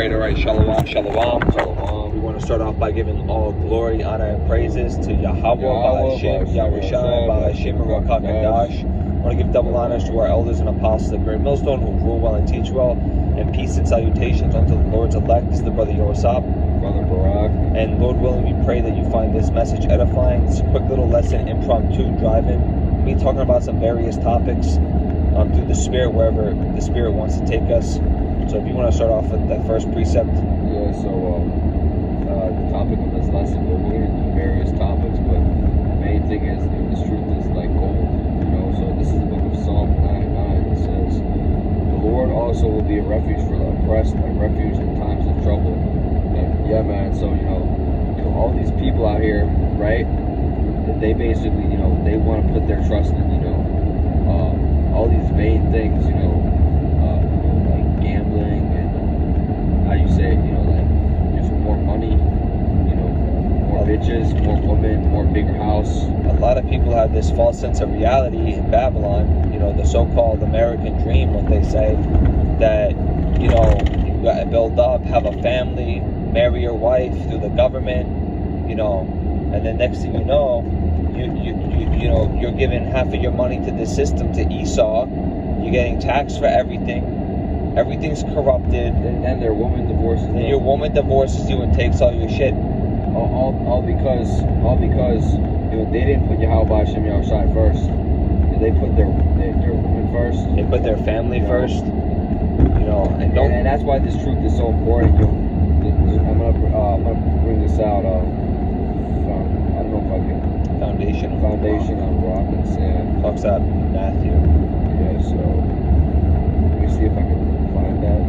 right. Shalom, shalom. We want to start off by giving all glory, honor, and praises to Yahweh, Ba'ashem, Yahushai, Ba'ashem, Ruach HaKodesh. I want to give double honors to our elders and apostles of Great Millstone who rule well and teach well, and peace and salutations unto the Lord's elect. This is the brother Yosap, Brother Barak. and Lord willing, we pray that you find this message edifying. It's a quick little lesson, impromptu, driving. Me talking about some various topics through the Spirit, wherever the Spirit wants to take us. So if you want to start off with that first precept. Yeah, so the topic of this lesson, we're going to do various topics, but the main thing is, this truth is like gold, So this is the book of Psalm 99. It says, "The Lord also will be a refuge for the oppressed, a refuge in times of trouble." And yeah, man. So all these people out here, right? They basically, they want to put their trust in, all these vain things, like gambling and how you say it, like just more money, more bitches, more women, more bigger house. A lot of people have this false sense of reality in Babylon, the so-called American dream, what they say, that, you got to build up, have a family, marry your wife through the government, and then next thing you know, you're giving half of your money to the system, to Esau. You're getting taxed for everything. Everything's corrupted. And then their woman divorces them. And your woman divorces you and takes all your shit. All because they didn't put Yahweh Hashem Yahushai first. They put their woman first. They put their family first. And that's why this truth is so important. I'm gonna bring this out. I don't know if I can. Foundation on rock and sand. Talks out Matthew. Yeah, so let me see if I can find that.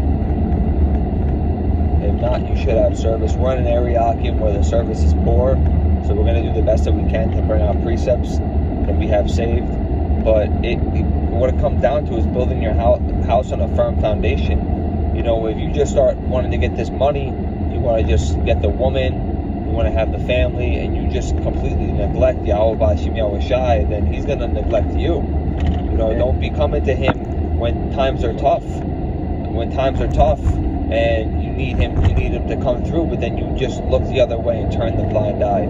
If not, you should have service. We're in an area where the service is poor, so we're going to do the best that we can to bring out precepts that we have saved. But what it comes down to is building your house on a firm foundation. If you just start wanting to get this money, you want to just get the woman, you want to have the family, and you just completely neglect Yahweh Ba'ashem Yahushai, then he's going to neglect you. Don't be coming to him when times are tough. When times are tough and you need him to come through, but then you just look the other way and turn the blind eye.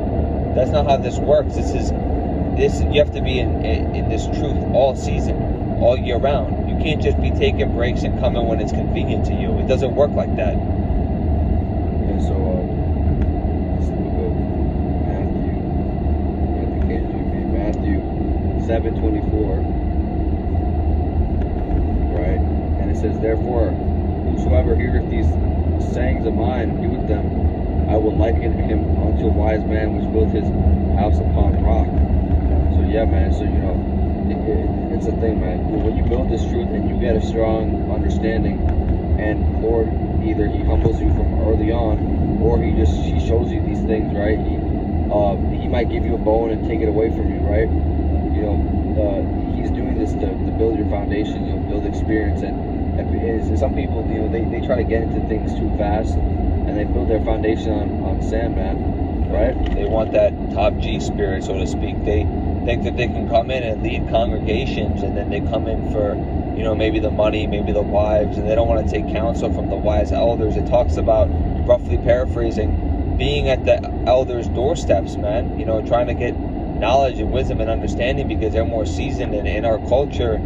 That's not how this works. You have to be in this truth all season, all year round. You can't just be taking breaks and coming when it's convenient to you. It doesn't work like that. And so this is the book of Matthew 7:24, right? And it says, "Therefore, whosoever heareth these sayings of mine and doeth them, I will liken him unto a wise man which built his house upon rock." So yeah, man. So it's a thing, man. When you build this truth and you get a strong understanding, and Lord, either He humbles you from early on, or He shows you these things, right? He might give you a bone and take it away from you, right? He's doing this to build your foundation, build experience, and some people, they try to get into things too fast, and they build their foundation on sand, man, right? They want that top G spirit, so to speak. They think that they can come in and lead congregations, and then they come in for, maybe the money, maybe the wives, and they don't want to take counsel from the wise elders. It talks about, roughly paraphrasing, being at the elders' doorsteps, man, trying to get knowledge and wisdom and understanding because they're more seasoned. And in our culture,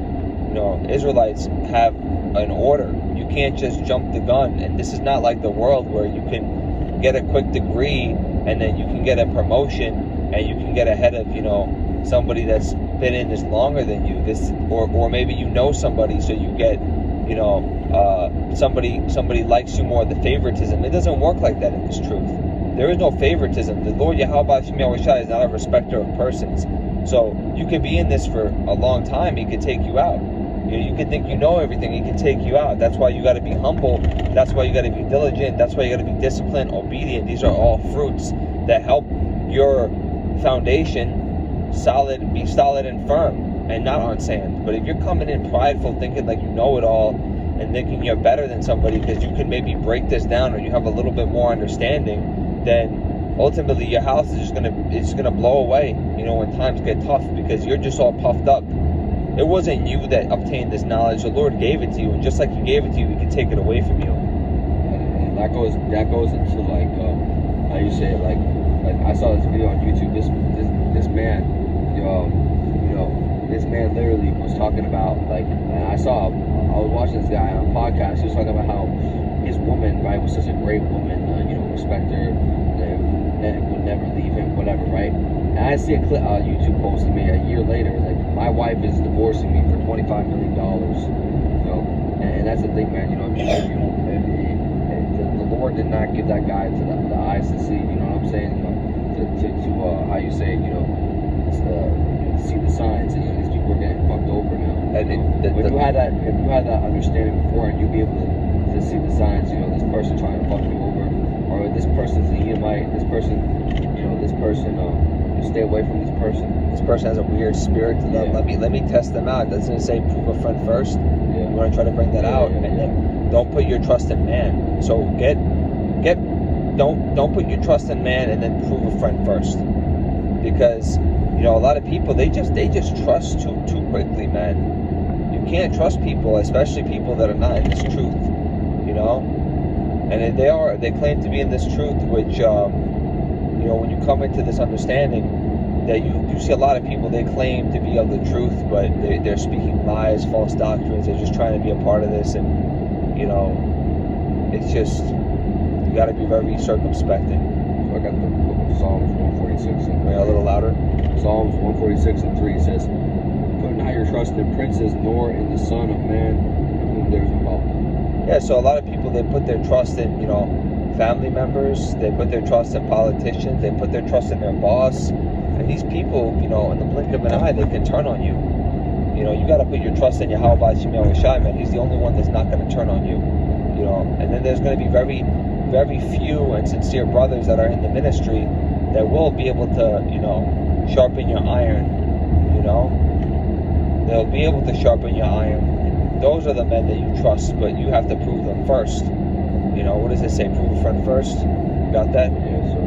Israelites have an order. You can't just jump the gun. And this is not like the world where you can get a quick degree and then you can get a promotion and you can get ahead of, somebody that's been in this longer than you. Or maybe somebody, so you get, somebody likes you more, the favoritism. It doesn't work like that in this truth. There is no favoritism. The Lord Yahweh Ba'ashem Yahushai is not a respecter of persons. So you could be in this for a long time. He could take you out. You could think you know everything. He can take you out. That's why you got to be humble. That's why you got to be diligent. That's why you got to be disciplined, obedient. These are all fruits that help your foundation be solid and firm and not on sand. But if you're coming in prideful, thinking like you know it all, and thinking you're better than somebody because you can maybe break this down or you have a little bit more understanding, then ultimately your house is just gonna blow away, when times get tough, because you're just all puffed up. It wasn't you that obtained this knowledge. The Lord gave it to you, and just like He gave it to you, He can take it away from you. And that goes into like how you say it, like I saw this video on YouTube. This man, this man literally was talking about like, and I was watching this guy on a podcast. He was talking about how his woman, right, was such a great woman, respect her, and would never leave him, whatever, right? And I see a YouTube post of me a year later, like, my wife is divorcing me for $25 million, and that's the thing, man, the Lord did not give that guy to the eyes to see, you know what I'm saying, to how you say, see the signs, and these people are getting fucked over now. And if you had that understanding before, and you'd be able to see the signs, this person trying to fuck you over, or this person's an Edomite, this person, stay away from this person. This person has a weird spirit to them. Yeah. Let me test them out. Doesn't it say prove a friend first? Yeah. You want to try to bring that out, and then don't put your trust in man. So don't put your trust in man, and then prove a friend first, because a lot of people they just trust too quickly, man. You can't trust people, especially people that are not in this truth, and they claim to be in this truth, which when you come into this understanding that you see a lot of people, they claim to be of the truth, but they're speaking lies, false doctrines. They're just trying to be a part of this, and it's just, you got to be very circumspect. I got the book of Psalms 146 and a little louder. Psalms 146 and 3 says, "Put not your trust in princes, nor in the Son of Man, in whom there is no help." Yeah, so a lot of people, they put their trust in family members, they put their trust in politicians, they put their trust in their boss, and these people, in the blink of an eye, they can turn on you. You got to put your trust in Yahweh Shemel Shai, man. He's the only one that's not going to turn on you. And then there's going to be very, very few and sincere brothers that are in the ministry that will be able to, sharpen your iron. They'll be able to sharpen your iron. Those are the men that you trust, but you have to prove them first. What does it say? Prove a friend first. You got that? Yeah, so.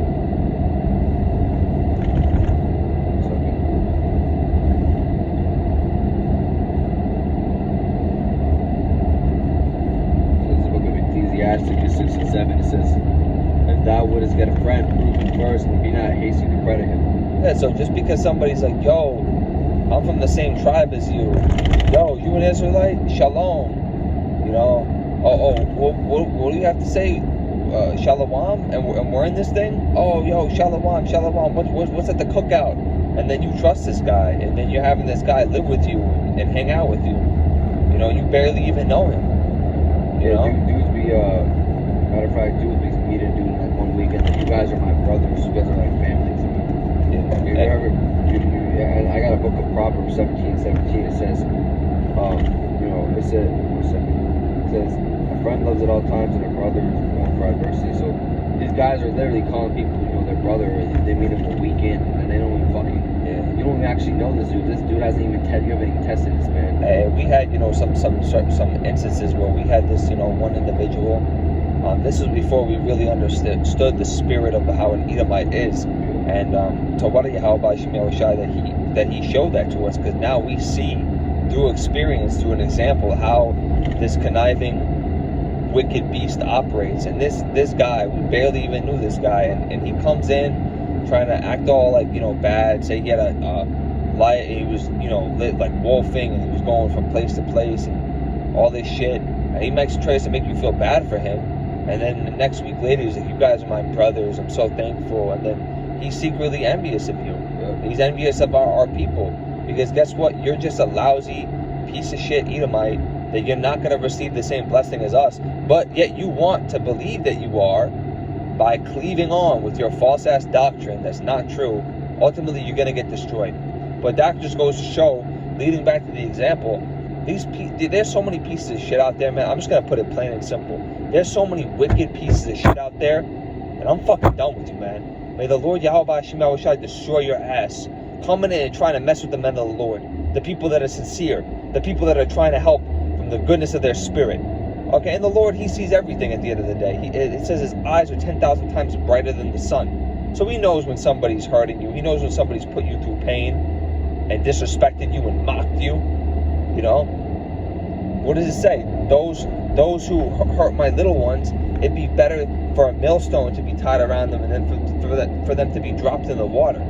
Ecclesiastes 6 and 7, it says, "If thou wouldest get a friend, prove him first, and be not hasty to credit him." Yeah, so just because somebody's like, yo, I'm from the same tribe as you, yo, you an Israelite? Shalom. What do you have to say? Shalom? And we're in this thing? Oh, yo, shalom. What's at the cookout? And then you trust this guy, and then you're having this guy live with you and hang out with you. You barely even know him. Dudes be, matter of fact, dudes be meeting dude like one weekend. You guys are my brothers. You guys are like family to me. Yeah. I got a book of Proverbs 17:17. It says, it says, "A friend loves at all times, and a brother is known for adversity." So these guys are literally calling people, their brother. They meet him a weekend, and they don't even fucking. Yeah. You don't even actually know this dude. This dude hasn't even you haven't even tested this man. We had some instances where we had this one individual. This was before we really understood the spirit of how an Edomite is, and to what Yahweh Shemel Shai that he showed that to us, because now we see through experience, through an example, how this conniving, wicked beast operates. And this guy, we barely even knew this guy, and he comes in trying to act all like bad, say he had a lie, he was lit like wolfing, and he was going from place to place and all this shit, and he tries to make you feel bad for him, and then the next week later he's like, "You guys are my brothers, I'm so thankful," and then he's secretly envious of you. He's envious of our people, because guess what, you're just a lousy piece of shit Edomite that you're not going to receive the same blessing as us, but yet you want to believe that you are by cleaving on with your false ass doctrine that's not true. Ultimately you're going to get destroyed. But that just goes to show, leading back to the example, there's so many pieces of shit out there, man. I'm just going to put it plain and simple. There's so many wicked pieces of shit out there, and I'm fucking done with you, man. May the Lord Yahweh Shemel Shai destroy your ass, coming in and trying to mess with the men of the Lord, the people that are sincere, the people that are trying to help from the goodness of their spirit. Okay, and the Lord, He sees everything at the end of the day. It says His eyes are 10,000 times brighter than the sun. So He knows when somebody's hurting you. He knows when somebody's put you through pain and disrespected you and mocked you. What does it say? Those those who hurt my little ones, it'd be better for a millstone to be tied around them and then for them to be dropped in the water.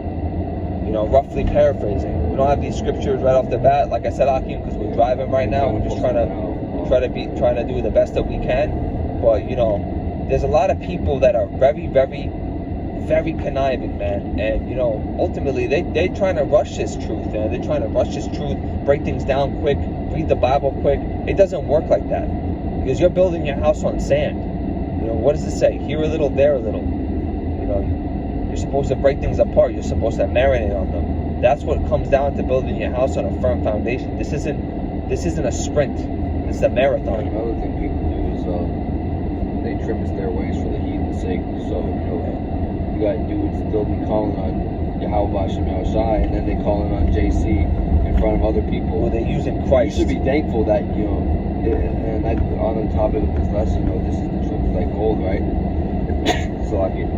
You know, roughly paraphrasing. We don't have these scriptures right off the bat, like I said, Akim, because we're driving right now. We're just trying to do the best that we can. But you know, there's a lot of people that are very, very, very conniving, man. And you know, ultimately they trying to rush this truth, man. They're trying to rush this truth, break things down quick, read the Bible quick. It doesn't work like that, because you're building your house on sand. You know, what does it say? Here a little, there a little. You know, you're supposed to break things apart. You're supposed to marinate on them. That's what it comes down to, building your house on a firm foundation. This isn't a sprint. It's a marathon. Another thing people do is they trim their ways for the heathen's sake. So, you know, you got dudes, they'll be calling on Yahweh Hashem Shai, and then they calling on JC in front of other people. Well, they're using Christ. You should be thankful that, you know, and on the topic of this lesson, you know, this is the truth like gold, right? So, I mean,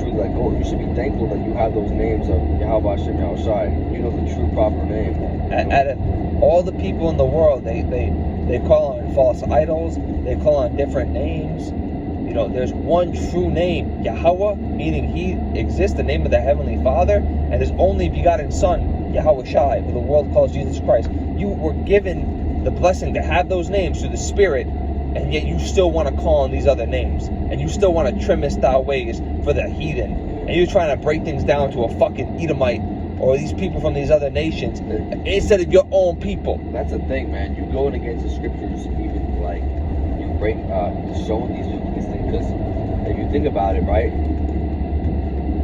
truth like gold. You should be thankful that you have those names of Yahweh Hashem Shai. You know the true proper name. Out of all the people in the world, they call on false idols. They call on different names. You know, there's one true name, Yahweh, meaning He exists, the name of the Heavenly Father, and His only begotten Son, Yahweh Shai, who the world calls Jesus Christ. You were given the blessing to have those names through the Spirit, and yet you still want to call on these other names, and you still want to trim thy ways for the heathen, and you're trying to break things down to a fucking Edomite or these people from these other nations instead of your own people. That's the thing, man. You're going against the scriptures, even like you break showing these things, because if you think about it, right?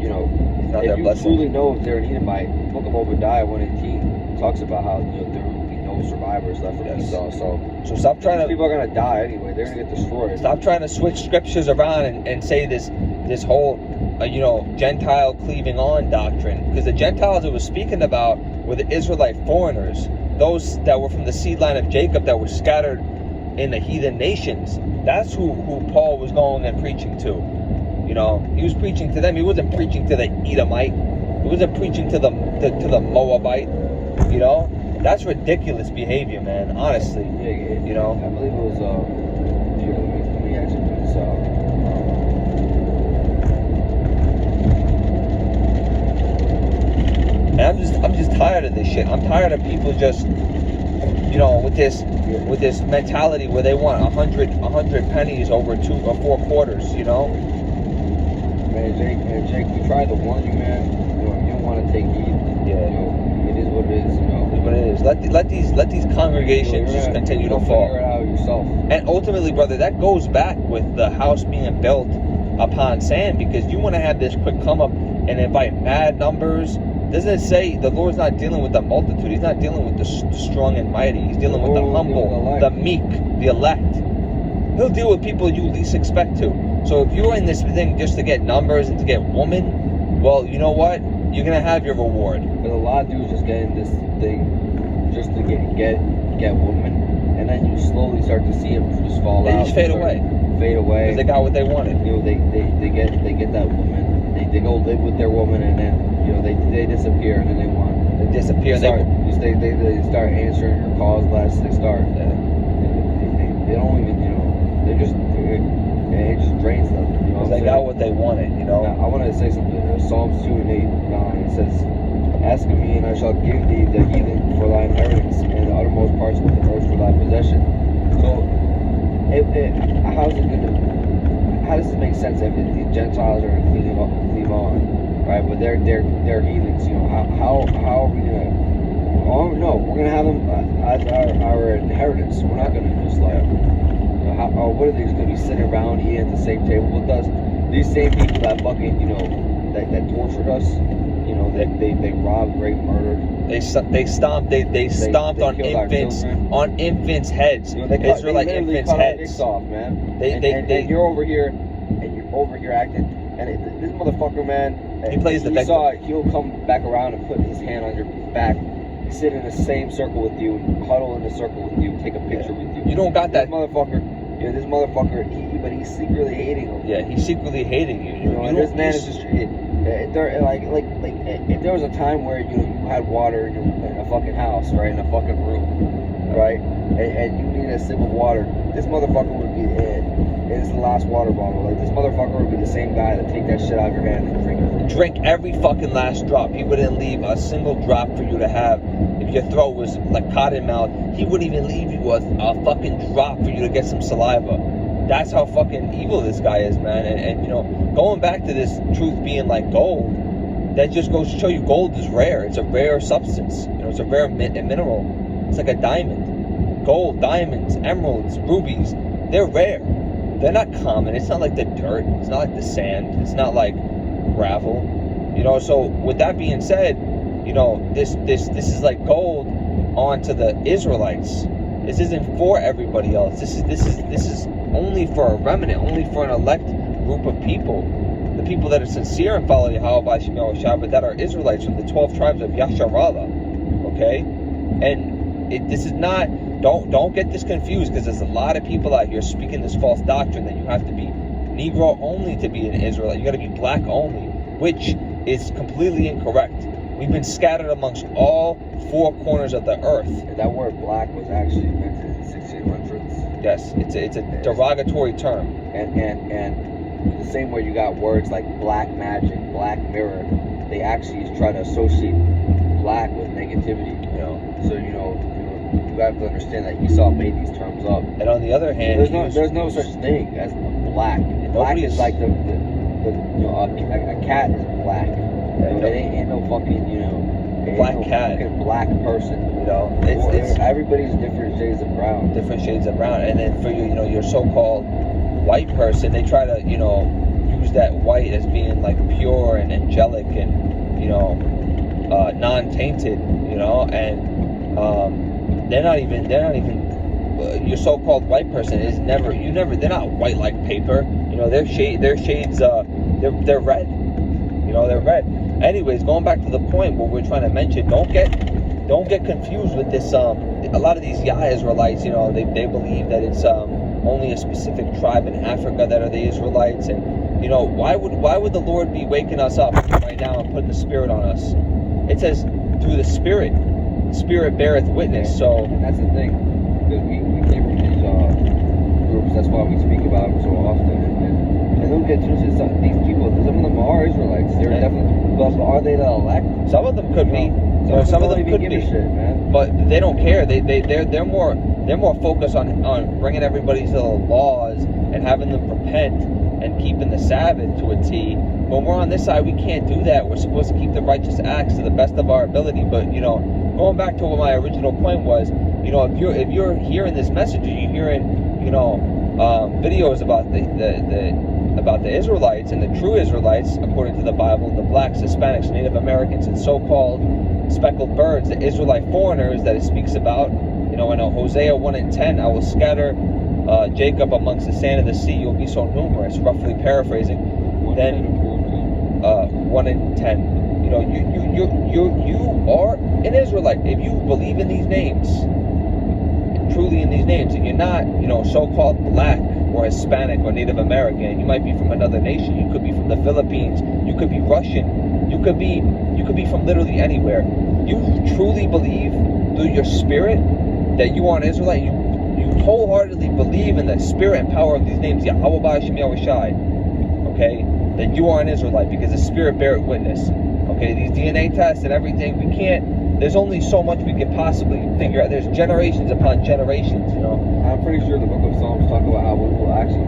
You know, if you truly know if they're an Edomite, the Book of Obadiah 1:18 talks about how, you know, there will be no survivors left from Esau. So stop trying to. People are gonna die anyway. They're gonna get destroyed. Stop trying to switch scriptures around and say this whole you know, Gentile cleaving on doctrine, because the Gentiles it was speaking about were the Israelite foreigners, those that were from the seed line of Jacob that were scattered in the heathen nations. That's who Paul was going and preaching to. You know, he was preaching to them. He wasn't preaching to the Edomite. He wasn't preaching to the Moabite. You know, that's ridiculous behavior, man. Honestly, yeah. You know, I believe it was. Let me actually put this out. And I'm just tired of this shit. I'm tired of people just, you know, with this mentality where they want 100 pennies over 2 or 4 quarters. You know. Man, Jake, we tried to warn you, man. You don't want to take heed. Yeah. You know, it is what it is. You know. It is what it is. Let these congregations just continue to fall. Figure it out yourself. And ultimately, brother, that goes back with the house being built upon sand, because you want to have this quick come up and invite mad numbers. Doesn't it say the Lord's not dealing with the multitude? He's not dealing with the strong and mighty. He's dealing with the humble, the meek, the elect. He'll deal with people you least expect to. So if you're in this thing just to get numbers and to get woman, well, you know what? You're going to have your reward. But a lot of dudes just get in this thing just to get woman. And then you slowly start to see them just fall out. They just fade away. Because they got what they wanted. You know, they get that woman. They go live with their woman, and then, you know, they disappear, and then they disappear. They start answering your calls less. They start. They don't even, you know. It just drains them. You know, they got what they wanted. You know. Now, I want to say something. Psalms 2:8-9. It says, "Ask of me, and I shall give thee the heathen for thy inheritance, and the uttermost parts of the earth for thy possession." So, how does this make sense if the Gentiles are cleave on, right? But they're heathens. You know, how are we gonna? Oh no, we're gonna have them as our inheritance. We're not gonna just like, you know, what are they just gonna be sitting around eating at the same table with us? These same people that fucking, you know, that tortured us. You know, they robbed, raped, murdered. They stomped on infants' heads. You know, Israelite infants' heads. Off, man. And you're over here acting, and this motherfucker, man. He plays the victim. He'll come back around and put his hand on your back, sit in the same circle with you, huddle in the circle with you, take a picture with you. You don't got that motherfucker. You know, this motherfucker, but he's secretly hating him. Yeah, he's secretly hating you. You know, this man is just. If there was a time where you had water in a fucking house, right, in a fucking room, right? And you need a sip of water. This motherfucker would be it. It's the last water bottle. Like, this motherfucker would be the same guy that take that shit out of your hand and drink it. Drink every fucking last drop. He wouldn't leave a single drop for you to have. If your throat was like cotton mouth, he wouldn't even leave you a fucking drop for you to get some saliva. That's how fucking evil this guy is, man. And you know, going back to this truth being like gold, that just goes to show you gold is rare. It's a rare substance. You know, it's a rare mineral. It's like a diamond. Gold, diamonds, emeralds, rubies, they're rare. They're not common. It's not like the dirt. It's not like the sand. It's not like gravel. You know, so with that being said, you know, this is like gold onto the Israelites. This isn't for everybody else. This is only for a remnant, only for an elect group of people. The people that are sincere and follow Yahweh Shem Yahushua, but that are Israelites from the 12 tribes of Yasharallah. Okay? And this is not, don't get this confused, because there's a lot of people out here speaking this false doctrine that you have to be Negro only to be an Israelite. You got to be black only, which is completely incorrect. We've been scattered amongst all four corners of the earth. And that word black was actually invented in the 1600s. Yes, it's a derogatory term. And the same way you got words like black magic, black mirror, they actually try to associate black with negativity. You know, so you have to understand that Esau made these terms up. And on the other hand, there's no such thing as black. Black is like a cat is black. It ain't no fucking black cat, fucking black person. You know, it's everybody's different shades of brown. Different shades of brown, and then for you, your so-called white person, they try to use that white as being like pure and angelic and non-tainted. And they're not even your so-called white person is they're not white like paper. Their shades they're red. They're red. Anyways, going back to the point what we're trying to mention, don't get confused with this. A lot of these Israelites, they believe that it's only a specific tribe in Africa that are the Israelites, and why would the Lord be waking us up right now and putting the Spirit on us? It says through the Spirit beareth witness. So that's the thing, because we came from these groups. That's why we speak about them so often. And don't get twisted. These people, some of them are Israelites. They're definitely. But are they the elect? Some of them could be. Some of them could be. Shit, man. But they don't care. They're more focused on bringing everybody to the laws and having them repent and keeping the Sabbath to a T. When we're on this side, we can't do that. We're supposed to keep the righteous acts to the best of our ability. But going back to what my original point was, if you're hearing this message, you're hearing videos about the Israelites and the true Israelites, according to the Bible, the blacks, Hispanics, Native Americans, and so-called speckled birds, the Israelite foreigners that it speaks about. In Hosea 1:10, I will scatter Jacob amongst the sand of the sea. You'll be so numerous. Roughly paraphrasing. Then 1:10. You are an Israelite if you believe in these names, truly in these names, and you're not so-called black or Hispanic or Native American. You might be from another nation. You could be from the Philippines. You could be Russian. You could be from literally anywhere. You truly believe through your spirit that you are an Israelite. You wholeheartedly believe in the spirit and power of these names, Yahweh Shem Yahushai. Okay, that you are an Israelite because the Spirit beareth witness. Okay, these DNA tests and everything, we can't. There's only so much we could possibly figure out. There's generations upon generations. I'm pretty sure the Book of Psalms talk about how we will actually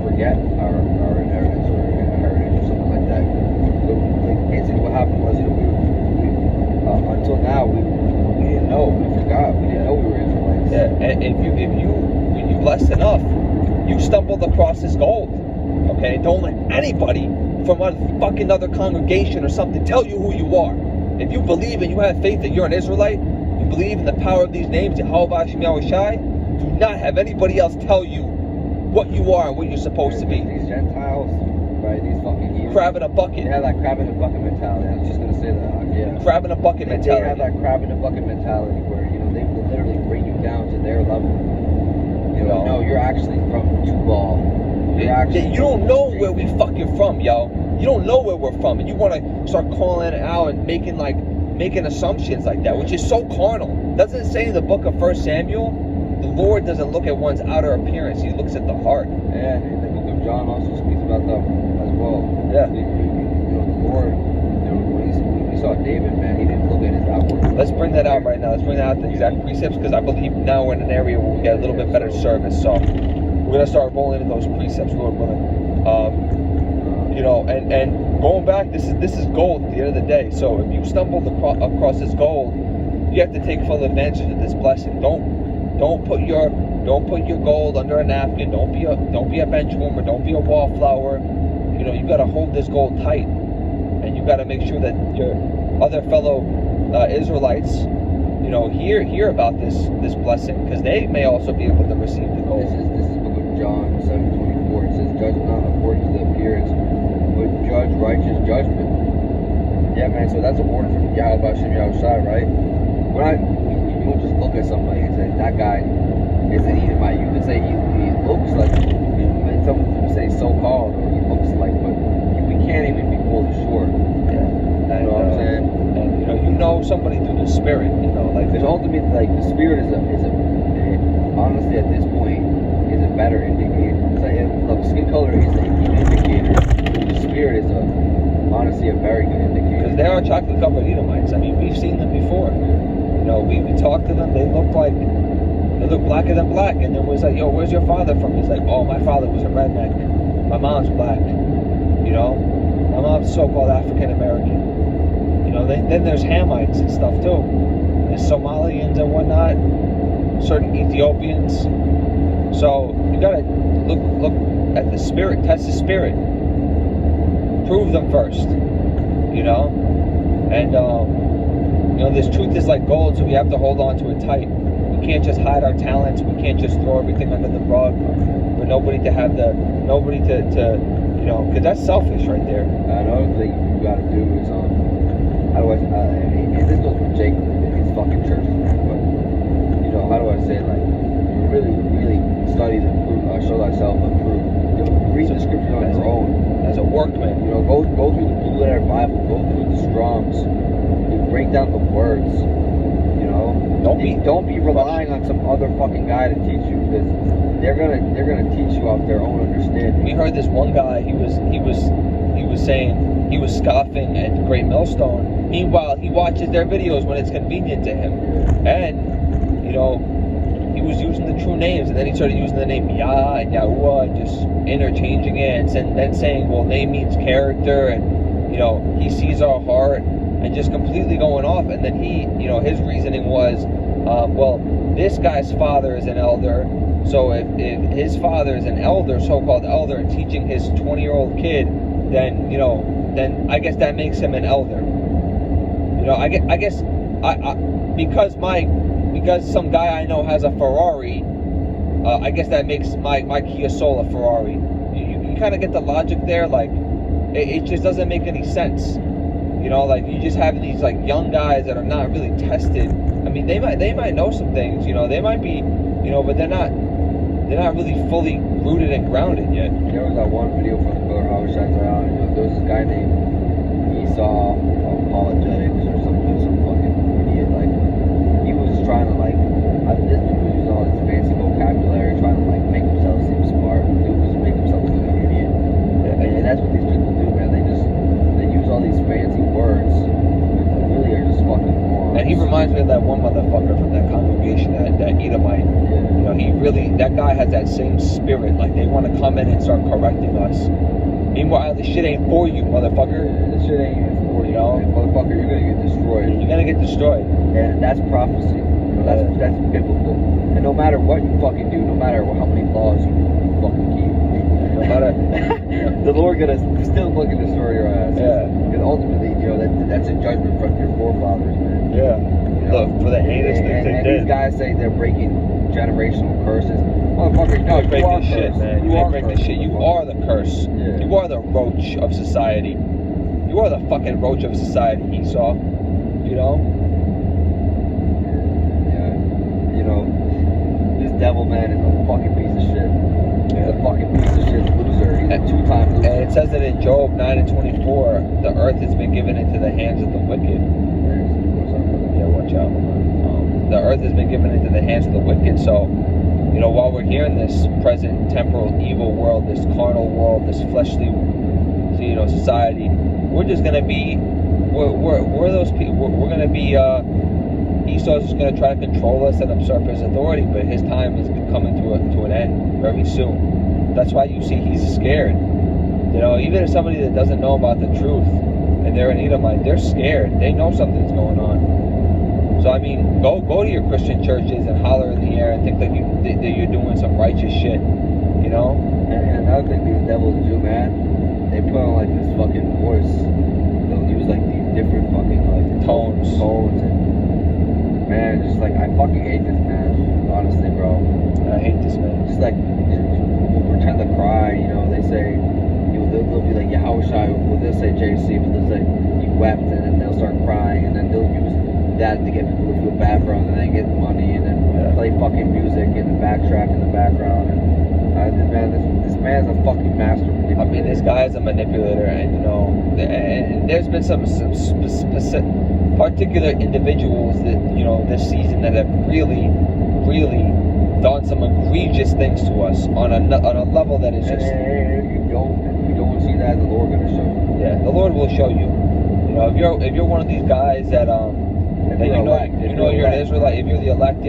forget our inheritance or heritage or something like that. Basically, what happened was, we until now we didn't know. We forgot. We didn't know we were Israelites. Yeah, and when you blessed enough, you stumbled across this gold. Okay, don't let anybody from a fucking other congregation or something tell you who you are. If you believe and you have faith that you're an Israelite, you believe in the power of these names, Yahweh Shem Yahushai, do not have anybody else tell you what you are and what you're supposed to be. These Gentiles, right? These fucking heathens. Crab in a bucket. They have that crab in a bucket mentality. I was just gonna say that. Yeah. Crab in a bucket mentality. They have that crab in a bucket mentality where they will literally bring you down to their level. No, you're actually from Tubal. You don't know where we fucking from, yo. You don't know where we're from, and you want to start calling it out and making assumptions like that, which is so carnal. Doesn't it say in the book of 1 Samuel, the Lord doesn't look at one's outer appearance, he looks at the heart. And in the book of John also speaks about that as well. Yeah. The Lord, when he saw David, man, he didn't look at his outward. Let's bring that out right now. Let's bring out the exact precepts, because I believe now we're in an area where we get a little bit better service. So we're gonna start rolling in those precepts, Lord willing. And going back, this is gold at the end of the day. So if you stumbled across this gold, you have to take full advantage of this blessing. Don't put your gold under a napkin. Don't be a bench warmer. Don't be a wallflower. You got to hold this gold tight, and you got to make sure that your other fellow Israelites, hear about this blessing, because they may also be able to receive the gold. This is the book of John 7:24. It says, "Judge not according to the appearance, but judge righteous judgment." Yeah, man. So that's a order from Yahweh Hashem Yahushai, right? You don't just look at somebody and say that guy is an Edomite. You can say he looks like. Some people say so-called, or he looks like, but we can't even be fully sure. Yeah. You know what I'm saying? And somebody through the spirit. Because ultimately, like, the spirit is a honestly at this point is a better indicator. It's like, look, skin color is an indicator. The spirit is honestly a very good indicator. Because they are chocolate covered Edomites. I mean, we've seen them before. We talked to them. They look blacker than black. And then was like, yo, where's your father from? He's like, oh, my father was a redneck. My mom's black. My mom's so-called African American. Then there's Hamites and stuff too. There's Somalians and whatnot. Certain Ethiopians. So you gotta look at the spirit, test the spirit. Prove them first. And this truth is like gold, so we have to hold on to it tight. We can't just hide our talents. We can't just throw everything under the rug for nobody to because that's selfish right there. Another thing you gotta do is and this goes for Jacob and his fucking churches, man. But how do I say it? Like, you really, really study the proof, show thyself approved. Read the scriptures on your own as a workman. Go through the Blue Letter Bible, go through the Strong's, break down the words. Don't be relying on some other fucking guy to teach you, because they're gonna teach you off their own understanding. We heard this one guy. He was saying he was scoffing at the Great Millstone. Meanwhile, he watches their videos when it's convenient to him, and he was using the true names, and then he started using the name Yah and Yahuwah, and just interchanging it, and then saying, well, name means character, and he sees our heart, and just completely going off. And then his reasoning was, well, this guy's father is an elder, so if his father is an elder, so-called elder, and teaching his 20-year-old kid, then I guess that makes him an elder. I guess because some guy I know has a Ferrari, I guess that makes my Kia Soul a Ferrari. You kind of get the logic there. Like, it just doesn't make any sense. You just have these young guys that are not really tested. I mean, they might know some things. They might be, but they're not really fully rooted and grounded yet. There was that one video from the brother Howard Shines Out, and there was this guy named Esau Apologetics or some fucking idiot. Like, he was trying to this dude was using all this fancy vocabulary, trying to make himself seem smart. Dude was making himself look like an idiot. And that's what these people do, man. They use all these fancy words that really are just fucking morons. And he reminds me of that one motherfucker from that congregation, that Edomite. Yeah. That guy has that same spirit. Like, they want to come in and start correcting us. Meanwhile, this shit ain't for you, motherfucker. Yeah, this shit ain't for you, motherfucker. You're gonna get destroyed. You're gonna get destroyed. And that's prophecy. That's biblical. And no matter what you fucking do, no matter how many laws you fucking keep, no matter the Lord gonna still fucking destroy your ass. Yeah. Because ultimately, that's a judgment from your forefathers, man. Yeah. For the heinous things they did. And these guys say they're breaking generational curses. Motherfucker, no, you are this shit, man. You can't break this shit. You are the curse. Yeah. You are the roach of society. You are the fucking roach of society, Esau. This devil, man, is a fucking piece of shit. He's a fucking piece of shit loser. He's a two-time loser. And it says that in Job 9:24, the earth has been given into the hands of the wicked. Yeah, watch out. the earth has been given into the hands of the wicked. So, you know, while we're here in this present temporal evil world, this carnal world, this fleshly, you know, society, we're just gonna be, we're those people. We're gonna be. Esau's just gonna try to control us and usurp his authority, but his time is coming to an end very soon. That's why you see he's scared. You know, even if somebody that doesn't know about the truth and they're an Edomite, they're scared. They know something's going on. So I mean, go to your Christian churches and holler in the air and think that you're doing some righteous shit. You know. And another thing these devils do, man, they put on like this fucking voice. They'll use like these different fucking like tones and. Man, just like, I fucking hate this, man. Honestly, bro. I hate this, man. Just like, we'll pretend to cry, you know. They say, they'll be like, Yahushua, well, they'll say JC, but they'll say, he wept, and then they'll start crying, and then they'll use that to get people to feel bad for them, and then get money, and then play fucking music, and the backtrack in the background. And this man's a fucking master manipulator. I mean, this guy is a manipulator, and you know, and there's been some specific particular individuals that, you know, this season that have really done some egregious things to us on a level that is just. And if you don't see that, the Lord gonna show you. Yeah, the Lord will show you. You know, if you're one of these guys that you're an Israelite, if you're the elect,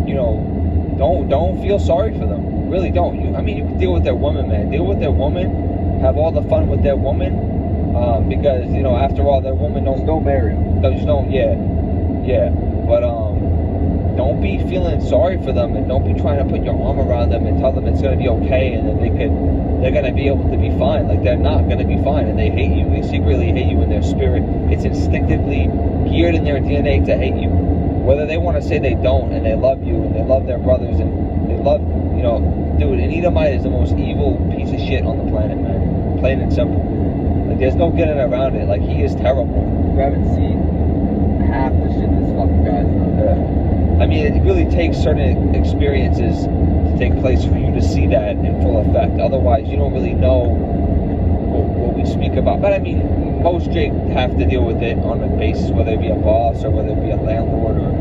you know, don't feel sorry for them. Really don't. You can deal with their woman, man. Deal with their woman. Have all the fun with their woman. Because, you know, after all, their woman don't marry them. But don't be feeling sorry for them, and don't be trying to put your arm around them and tell them it's going to be okay, and that they're going to be able to be fine. Like, they're not going to be fine, and they hate you. They secretly hate you in their spirit. It's instinctively geared in their DNA to hate you, whether they want to say they don't, and they love you, and they love their brothers, and they love, you know, dude, an Edomite is the most evil piece of shit on the planet, man. Plain and simple. Like, there's no getting around it. Like, he is terrible. You haven't seen half the shit this fucking guy's done. Yeah. I mean, it really takes certain experiences to take place for you to see that in full effect. Otherwise, you don't really know what we speak about. But I mean, most Jake have to deal with it on a basis, whether it be a boss or whether it be a landlord or,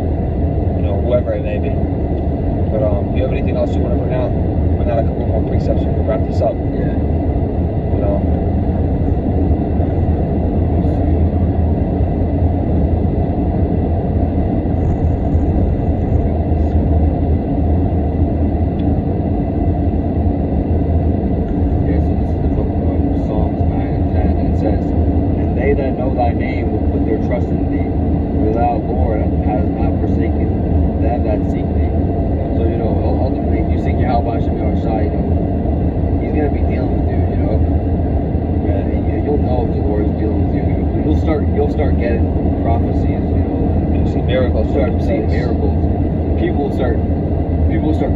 you know, whoever it may be. But do you have anything else you want to bring out? Bring out a couple more precepts and we'll wrap this up. Yeah. You know. You'll start getting prophecies, you know. You'll see miracles. Start seeing miracles. People will start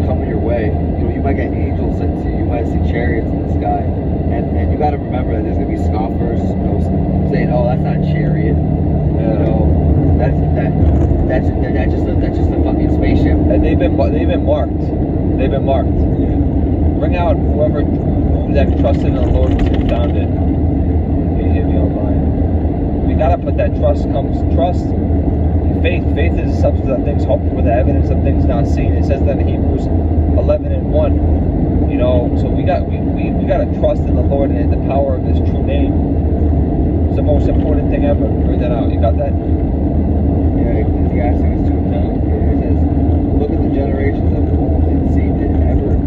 coming your way. You know, you might get angels sent to you. You might see chariots in the sky, and you got to remember that there's gonna be scoffers, you know, saying, "Oh, that's not a chariot." You know, that's just a fucking spaceship. And they've been marked. They've been marked. Yeah. Bring out who that trusted in the Lord was confounded. If you don't mind. We gotta put that trust. Faith is the substance of things hoped for, the evidence of things not seen. It says that in Hebrews 11:1. You know, so we gotta trust in the Lord and in the power of His true name. It's the most important thing ever. Bring that out. You got that? Yeah, Ecclesiastes 2:10. It says, "Look at the generations of old and see, did ever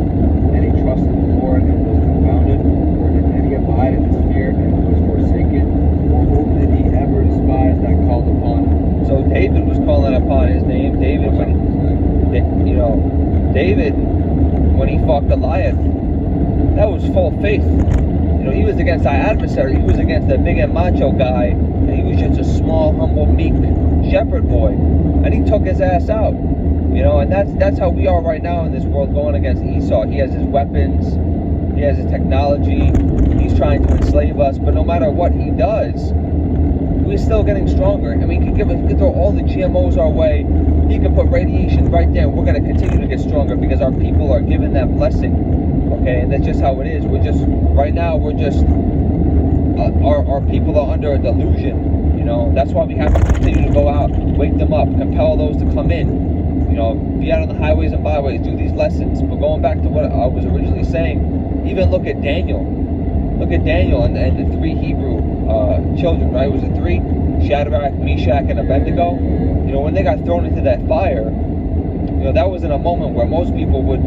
any trust in the Lord and was confounded, or did any abide in His fear and was forsaken, or whom did He ever despise that called upon Him?" So David was calling upon His name. David, when he fought Goliath, that was full faith. You know, he was against our adversary. He was against the big and macho guy, and he was just a small, humble, meek shepherd boy, and he took his ass out. You know, and that's how we are right now in this world, going against Esau. He has his weapons, he has his technology, he's trying to enslave us. But no matter what he does, we're still getting stronger. I mean, he can throw all the GMOs our way. He can put radiation right there, and we're going to continue to get stronger because our people are given that blessing. Okay, and that's just how it is. We're just our people are under a delusion. You know, that's why we have to continue to go out, wake them up, compel those to come in. You know, be out on the highways and byways, do these lessons. But going back to what I was originally saying, even look at Daniel. Look at Daniel and the three Hebrew children, right? Was it three? Shadrach, Meshach, and Abednego. You know, when they got thrown into that fire, you know, that was in a moment where most people would,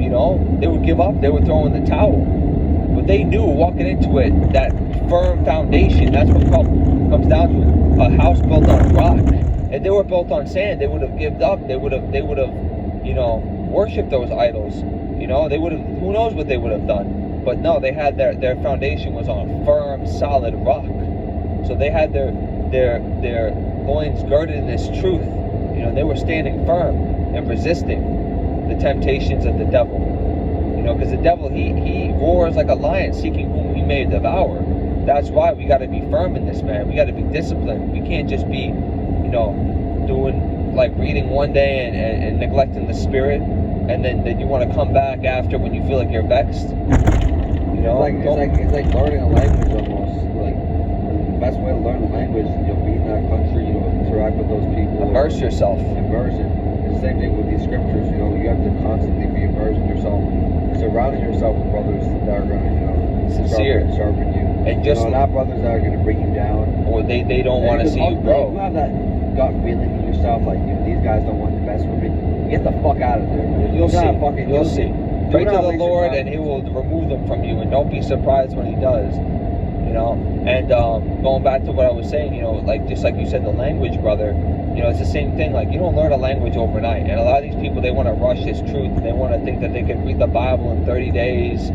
you know, they would give up. They would throw in the towel. But they knew walking into it, that firm foundation, that's what comes down to it. A house built on rock. If they were built on sand, they would have given up. They would have, you know, worshipped those idols. You know, they would have, who knows what they would have done. But no, they had their foundation was on firm, solid rock. So they had their loins girded in this truth. You know, they were standing firm and resisting the temptations of the devil. You know, because the devil, he roars like a lion seeking whom he may devour. That's why we got to be firm in this, man. We got to be disciplined. We can't just be, you know, doing, like, reading one day and neglecting the spirit, and then you want to come back after when you feel like you're vexed. You know, it's like learning a language almost. Like, the best way to learn the language, you know, be in that country, you know, interact with those people. Immerse yourself. Immersion. It's the same thing with these scriptures, you know, you have to constantly be immersing yourself, surrounding yourself with brothers that are going to, you know, sincere, sharpen you. And just, you know, not brothers that are going to bring you down. Or they don't want to see you grow. You have that gut feeling in yourself, like, you know, these guys don't want the best for me. Get the fuck out of there. You'll see. Pray to the Lord and He will remove them from you, and don't be surprised when He does. You know, and going back to what I was saying, you know, like, just like you said, the language, brother, you know, it's the same thing. Like, you don't learn a language overnight, and a lot of these people, they want to rush this truth. They want to think that they can read the Bible in 30 days,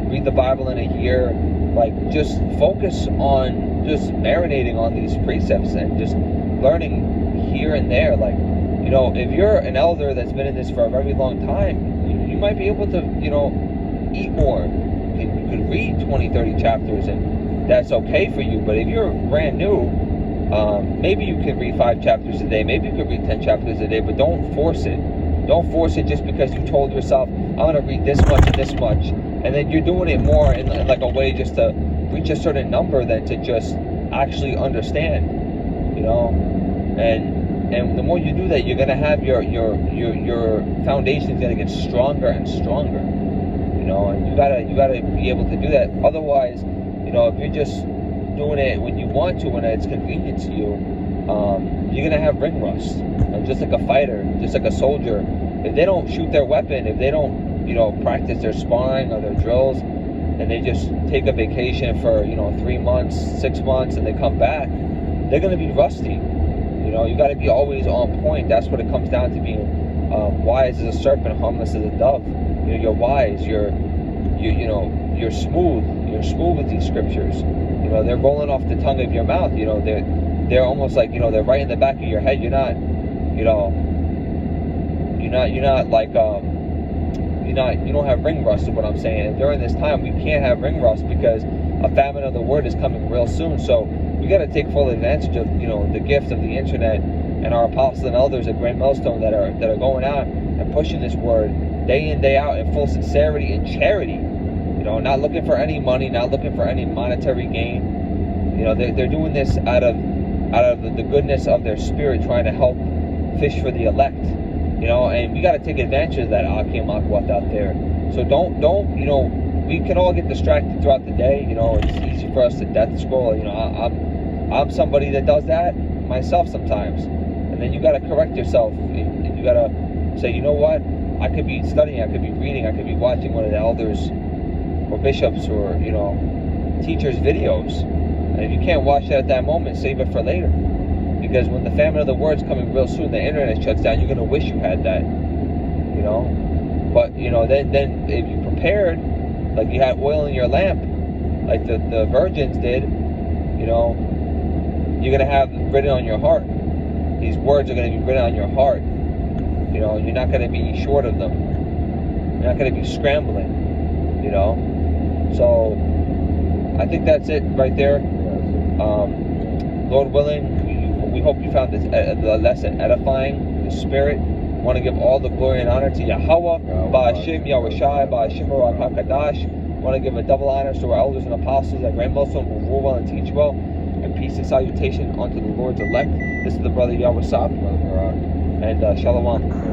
read the Bible in a year. Like, just focus on just marinating on these precepts and just learning here and there. Like, you know, if you're an elder that's been in this for a very long time, you might be able to, you know, eat more. You could read 20, 30 chapters, and that's okay for you. But if you're brand new, maybe you can read 5 chapters a day. Maybe you could read 10 chapters a day, but don't force it. Don't force it just because you told yourself, I'm going to read this much and this much. And then you're doing it more in like a way just to reach a certain number than to just actually understand, you know. And the more you do that, you're gonna have your foundation's gonna get stronger and stronger, you know. And you gotta be able to do that. Otherwise, you know, if you're just doing it when you want to and it's convenient to you, you're gonna have ring rust. And just like a fighter, just like a soldier, if they don't shoot their weapon, if they don't, you know, practice their sparring or their drills, and they just take a vacation for, you know, 3 months, 6 months, and they come back, they're gonna be rusty. You know, you got to be always on point. That's what it comes down to, being wise as a serpent, harmless as a dove. You know, you're wise. You're smooth. You're smooth with these scriptures. You know, they're rolling off the tongue of your mouth. You know, they're almost like, you know, they're right in the back of your head. You're not, you know, you're not like you don't have ring rust, is what I'm saying. And during this time, we can't have ring rust because a famine of the word is coming real soon. So we got to take full advantage of, you know, the gift of the internet and our apostles and elders at Grand Millstone that are going out and pushing this word day in, day out in full sincerity and charity. You know, not looking for any money, not looking for any monetary gain. You know, they're doing this out of the goodness of their spirit, trying to help fish for the elect. You know, and we got to take advantage of that Akim Akwat out there. So don't, you know, we can all get distracted throughout the day. You know, it's easy for us to death scroll. You know, I'm somebody that does that myself sometimes. And then you got to correct yourself. And you got to say, you know what? I could be studying, I could be reading, I could be watching one of the elders or bishops or, you know, teachers' videos. And if you can't watch that at that moment, save it for later. Because when the famine of the word's coming real soon, the internet shuts down, you're going to wish you had that. You know? But, you know, then if you prepared, like you had oil in your lamp, like the virgins did, you know, you're going to have written on your heart. These words are going to be written on your heart. You know, you're not going to be short of them. You're not going to be scrambling, you know. So, I think that's it right there. Lord willing, we hope you found this the lesson edifying, the spirit. Want to give all the glory and honor to Yahweh, Ba'ashim Yahushai, Ba'ashim Ruach HaKadosh. want to give a double honors to our elders and apostles that grant most of them will rule well and teach well, and peace and salutation unto the Lord's elect. This is the brother Yahweh Sab, Brother Barak. and Shalom.